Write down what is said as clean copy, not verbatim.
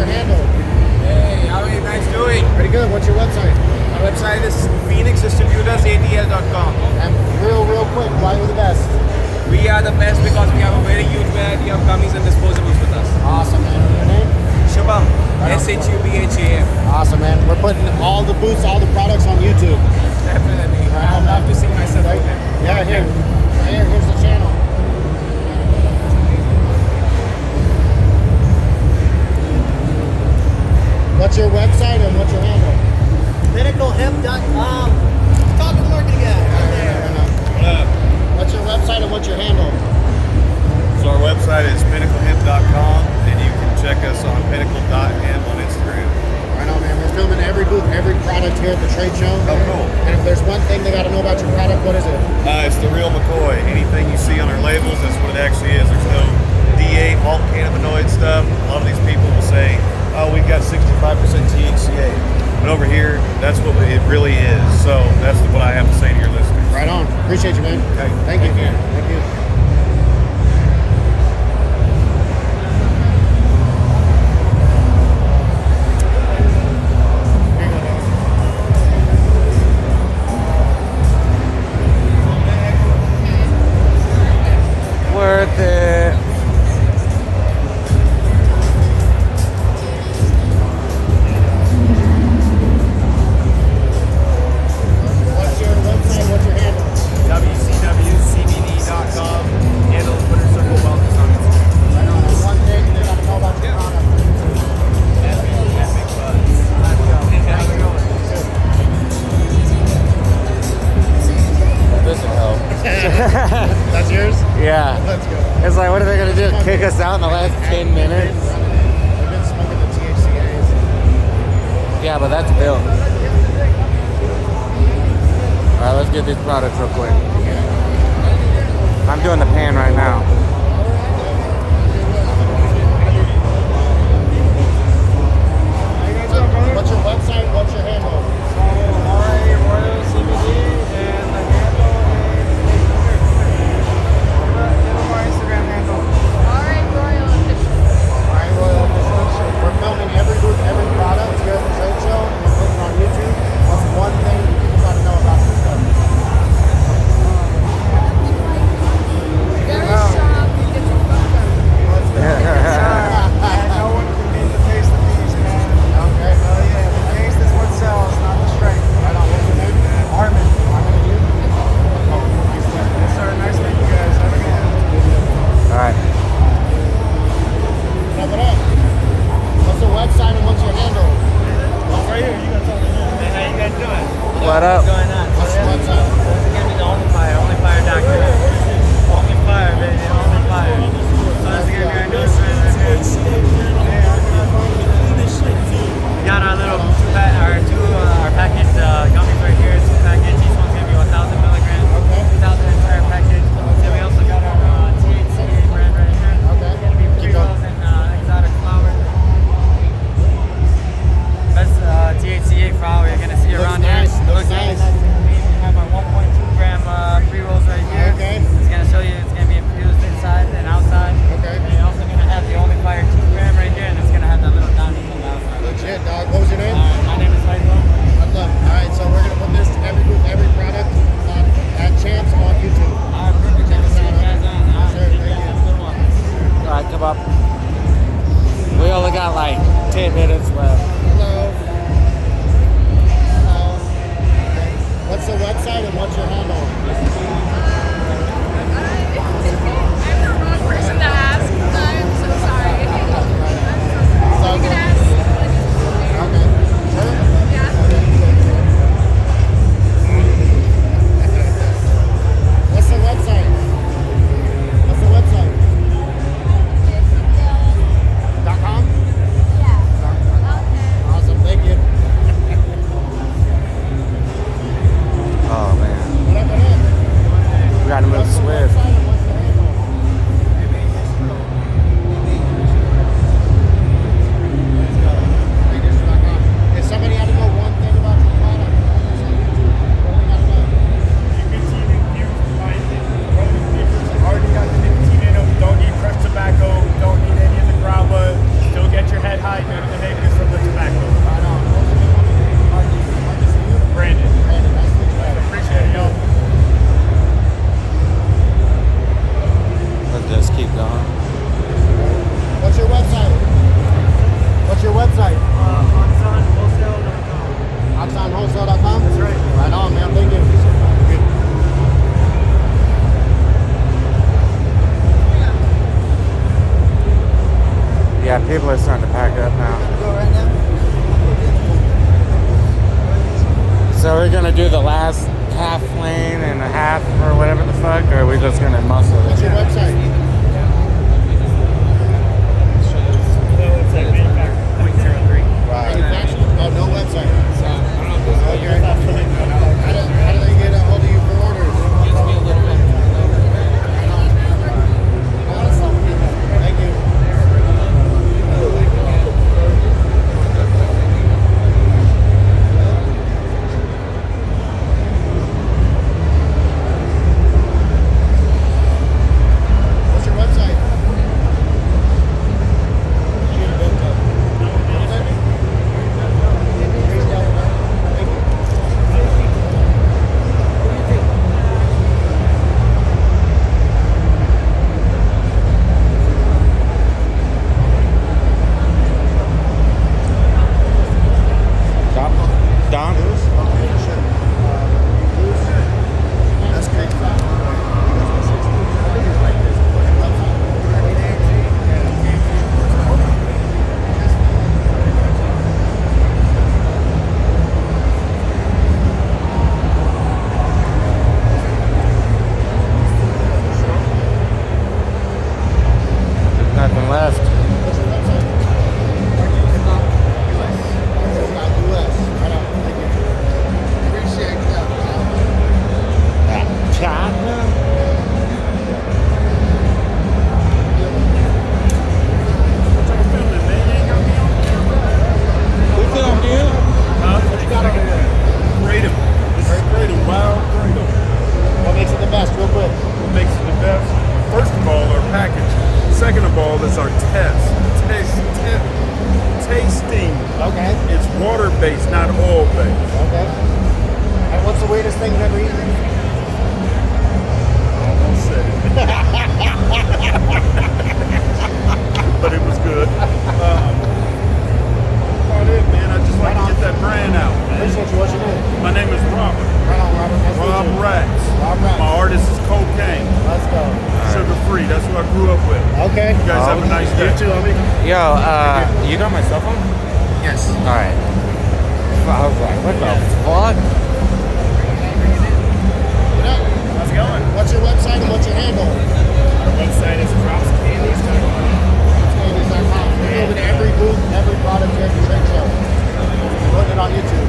your handle? Hey, how are you guys doing? Pretty good. What's your website? Our website is phoenixdistributors.atl.com. And real quick, why are you the best? We are the best because we have a very huge variety of gummies and disposables with us. Awesome, man. Your name? Shubham. SHUBHAM. Awesome, man. We're putting all the booths, all the products on YouTube. Definitely. Right, I'd love to see myself right? with them. Yeah, here. Right here. Here's the channel. What's your website and what's your handle? PinnacleHemp.com. Talk to the marketing guy. Right there. What up? What's your website and what's your handle? So our website is pinnaclehemp.com, and you can check us on pinnacle.hemp on Instagram. Right on, man. We're filming every booth, every product here at the trade show. Oh, cool. And if there's one thing they got to know about your product, what is it? It's the real McCoy. Anything you see on our labels, that's what it actually is. There's no DA, alt cannabinoid stuff. A lot of these people will say, oh, we've got 65% THCA. But over here, that's what it really is. So that's what I have to say to your listeners. Right on. Appreciate you, man. Okay. Thank you. Thank you. Thank you. Worth it. What's your website? What's your handle? WCWCBD.com. Handle Twitter Circle Wellness on Instagram. Right on. There's one thing they got to know about your product. Epic buzz. Let's go. How's it going? This will help. That's yours? Yeah. Let's go. It's like, what are they going to do? Kick us out in the last 10 minutes? We've been smoking the THCAs. Yeah, but that's built. Alright, let's get these products real quick. I'm doing the pan right now. What's your website? What's your handle? Ryan Royal Official. We're filming every booth, every product here at the trade show, and we're putting it on YouTube. What's one thing people got to know about this stuff? Okay. Right on. What's your name? Armin, and you? Oh, nice to meet you. Alright. Check it out. What's the website and what's your handle? Right here. You got something here. Hey, how you guys doing? What up? What's going on? What's the website? This is going to be the onlyfire.com. Only fire, baby. Only fire. So this is going to be our newest brand right here. We got our little our package gummies right here. Two package. Each one's going to be 1,000 milligrams. Okay. 1,000 entire package. Then we also got our THCA brand right here. Okay. It's going to be pre-rolls and exotic flower. Best THCA flower you're going to see Looks around nice. here. Looks nice. We have our 1.2 gram pre-rolls right here. Okay. It's going to show you it's going to be infused inside and outside. Okay. And you're also going to have the Only Fire 2 gram right here, and it's going to have that little downy on the outside. Legit, dog. What was your name? My name is Michael. Good luck. All right, so we're gonna put this every booth, every product on at CHAMPS on YouTube. All right, perfect. Check us See you out. guys on. All right, Sure, you thank guys you. have a good one. Alright, come up. We only got like 10 minutes left. Hello. Hello. Okay. What's the website and what's your handle? I'm the wrong person to ask. I'm so sorry. So You can ask. Okay. Sure. Yeah. What's the website? What's the website? .com? Awesome. Thank you. Oh, man. What up, what up? People are starting to pack up now. Go right now. So we're gonna do the last half lane and a half or whatever the fuck, or are we just gonna muscle it? What's your website? Manufacturer? Oh, no website. Okay. How do they get a hold of you for orders? Thank you. What's your website? Don? That's great. There's nothing left. What's your website? US. Right on. Thank you. Appreciate that. China? We filmed you? What you got over there? Kratom. This is Kratom, wild Kratom. What makes it the best, real quick? What makes it the best? First of all, our package. Second of all, is our test. Tasting. Okay. It's water-based, not oil-based. Okay. And what's the weirdest thing you've ever eaten? Almost said it. But it was good. About it, man. I just like to get that brand out, man. Appreciate you. What's your name? My name is Robert. Right on, Robert. Nice to Rob meet you. Rax. Rob Rax. My artist is Cocaine. Let's go. Sugar-free. That's what I grew up with. Okay. You guys have a nice day. You too, homie. Yo, you got my cell phone? Yes. Alright. I was like, what the fuck? How's it going? What's your website and what's your handle? Our website is cropscandies.com. Candies.com. We're filming every booth, every product here at the trade show. We're putting it on YouTube.